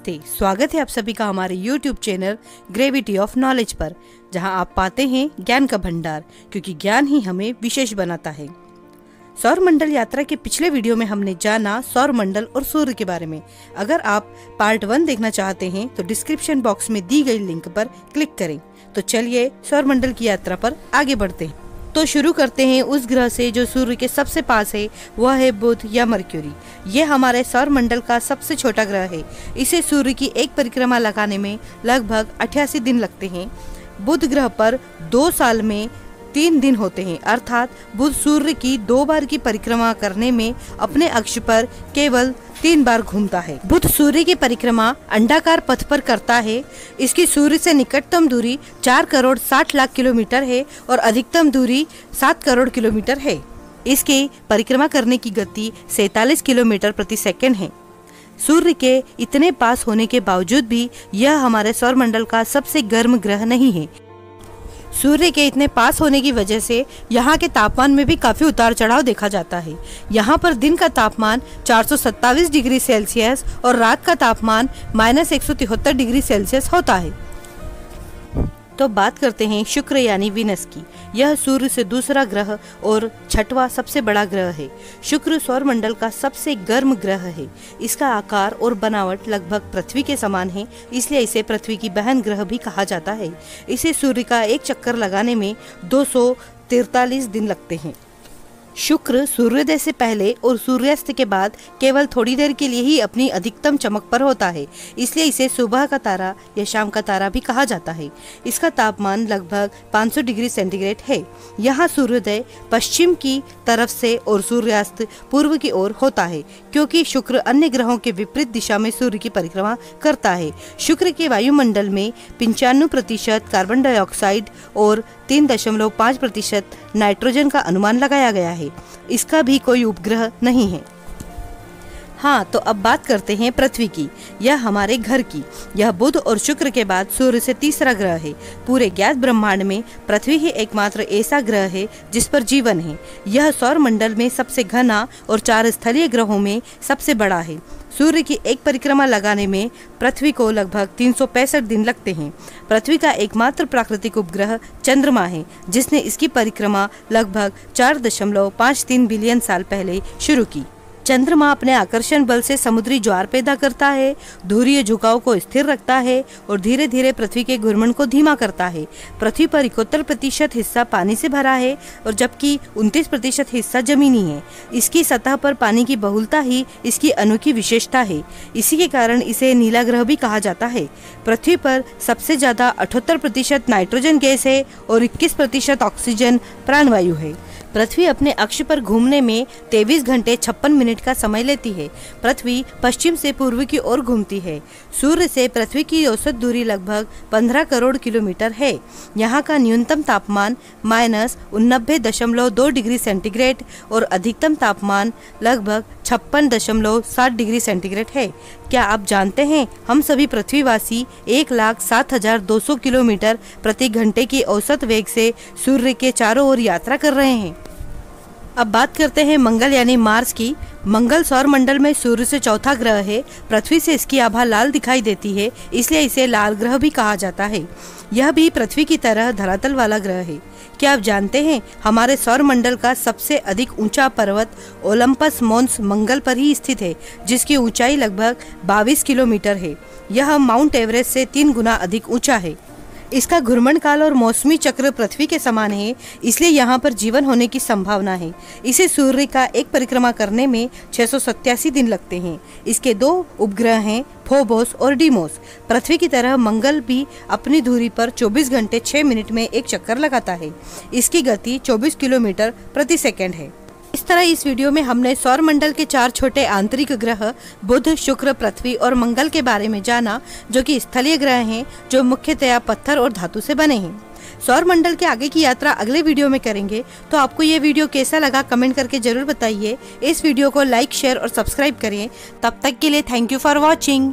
नमस्ते, स्वागत है आप सभी का हमारे YouTube channel gravity of knowledge पर, जहां आप पाते हैं ज्ञान का भंडार, क्योंकि ज्ञान ही हमें विशेष बनाता है। सौर मंडल यात्रा के पिछले वीडियो में हमने जाना सौर मंडल और सूर्य के बारे में। अगर आप पार्ट 1 देखना चाहते हैं तो डिस्क्रिप्शन बॉक्स में दी गई लिंक पर क्लिक करें। तो चलिए सौर मंडल की यात्रा पर आगे बढ़ते हैं। तो शुरू करते हैं उस ग्रह से जो सूर्य के सबसे पास है, वह है बुध या मरक्यूरी। यह हमारे सौर मंडल का सबसे छोटा ग्रह है। इसे सूर्य की एक परिक्रमा लगाने में लगभग 88 दिन लगते हैं। बुध ग्रह पर 2 साल में 3 दिन होते हैं, अर्थात बुध सूर्य की 2 बार की परिक्रमा करने में अपने अक्ष पर केवल 3 बार घूमता है। बुध सूर्य की परिक्रमा अंडाकार पथ पर करता है। इसकी सूर्य से निकटतम दूरी 4 करोड़ 60 लाख किलोमीटर है और अधिकतम दूरी 7 करोड़ किलोमीटर है। इसकी परिक्रमा करने की गति 47 किलोमीटर प्रति सेकंड है। सूर्य के इतने पास होने के बावजूद भी यह हमारे सौरमंडल का सबसे गर्म ग्रह नहीं है। सूर्य के इतने पास होने की वजह से यहाँ के तापमान में भी काफी उतार चढ़ाव देखा जाता है। यहाँ पर दिन का तापमान 427 डिग्री सेल्सियस और रात का तापमान -173 डिग्री सेल्सियस होता है। तो बात करते हैं शुक्र यानी वीनस की। यह सूर्य से दूसरा ग्रह और 6वां सबसे बड़ा ग्रह है। शुक्र सौरमंडल का सबसे गर्म ग्रह है। इसका आकार और बनावट लगभग पृथ्वी के समान है, इसलिए इसे पृथ्वी की बहन ग्रह भी कहा जाता है। इसे सूर्य का एक चक्कर लगाने में 243 दिन लगते हैं। शुक्र सूर्योदय से पहले और सूर्यास्त के बाद केवल थोड़ी देर के लिए ही अपनी अधिकतम चमक पर होता है, इसलिए इसे सुबह का तारा या शाम का तारा भी कहा जाता है। इसका तापमान लगभग 500 डिग्री सेंटीग्रेड है। यहाँ सूर्योदय पश्चिम की तरफ से और सूर्यास्त पूर्व की ओर होता है, क्योंकि शुक्र अन्य ग्रहों के विपरीत दिशा में सूर्य की परिक्रमा करता है। शुक्र के वायुमंडल में 95% कार्बन डाइऑक्साइड और 3.5% नाइट्रोजन का अनुमान लगाया गया है। इसका भी कोई उपग्रह नहीं है। हाँ, तो अब बात करते हैं पृथ्वी की, यह हमारे घर की। यह बुध और शुक्र के बाद सूर्य से तीसरा ग्रह है। पूरे ज्ञात ब्रह्मांड में पृथ्वी ही एकमात्र ऐसा ग्रह है जिस पर जीवन है। यह सौर मंडल में सबसे घना और 4 स्थलीय ग्रहों में सबसे बड़ा है। सूर्य की एक परिक्रमा लगाने में पृथ्वी को लगभग 365 दिन लगते हैं। पृथ्वी का एकमात्र प्राकृतिक उपग्रह चंद्रमा है, जिसने इसकी परिक्रमा लगभग 4.53 बिलियन साल पहले शुरू की। चंद्रमा अपने आकर्षण बल से समुद्री ज्वार पैदा करता है, ध्रुवीय झुकाव को स्थिर रखता है और धीरे धीरे पृथ्वी के घूर्णन को धीमा करता है। पृथ्वी पर 71% हिस्सा पानी से भरा है और जबकि 29% हिस्सा जमीनी है। इसकी सतह पर पानी की बहुलता ही इसकी अनोखी विशेषता है। इसी के कारण इसे नीला ग्रह भी कहा जाता है। पृथ्वी पर सबसे ज्यादा 78% नाइट्रोजन गैस है और 21% ऑक्सीजन प्राणवायु है। पृथ्वी अपने अक्ष पर घूमने में 23 घंटे 56 मिनट का समय लेती है। पृथ्वी पश्चिम से पूर्व की ओर घूमती है। सूर्य से पृथ्वी की औसत दूरी लगभग 15 करोड़ किलोमीटर है। यहाँ का न्यूनतम तापमान -89.2 डिग्री सेंटीग्रेड और अधिकतम तापमान लगभग 56.7 डिग्री सेंटीग्रेड है। क्या आप जानते हैं, हम सभी पृथ्वीवासी 1,07,200 किलोमीटर प्रति घंटे की औसत वेग से सूर्य के चारों ओर यात्रा कर रहे हैं। अब बात करते हैं मंगल यानी मार्स की। मंगल सौर मंडल में सूर्य से चौथा ग्रह है। पृथ्वी से इसकी आभा लाल दिखाई देती है, इसलिए इसे लाल ग्रह भी कहा जाता है। यह भी पृथ्वी की तरह धरातल वाला ग्रह है। क्या आप जानते हैं, हमारे सौर मंडल का सबसे अधिक ऊंचा पर्वत ओलंपस मोन्स मंगल पर ही स्थित है, जिसकी ऊंचाई लगभग 22 किलोमीटर है। यह माउंट एवरेस्ट से 3 गुना अधिक ऊंचा है। इसका घूर्णन काल और मौसमी चक्र पृथ्वी के समान है, इसलिए यहाँ पर जीवन होने की संभावना है। इसे सूर्य का एक परिक्रमा करने में 687 दिन लगते हैं। इसके 2 उपग्रह हैं, फोबोस और डीमोस। पृथ्वी की तरह मंगल भी अपनी धुरी पर 24 घंटे 6 मिनट में एक चक्कर लगाता है। इसकी गति 24 किलोमीटर प्रति सेकंड है। इस तरह इस वीडियो में हमने सौर मंडल के 4 छोटे आंतरिक ग्रह बुध, शुक्र, पृथ्वी और मंगल के बारे में जाना, जो कि स्थलीय ग्रह हैं, जो मुख्यतया पत्थर और धातु से बने हैं। सौर मंडल के आगे की यात्रा अगले वीडियो में करेंगे। तो आपको ये वीडियो कैसा लगा कमेंट करके जरूर बताइए। इस वीडियो को लाइक, शेयर और सब्सक्राइब करें। तब तक के लिए थैंक यू फॉर वॉचिंग।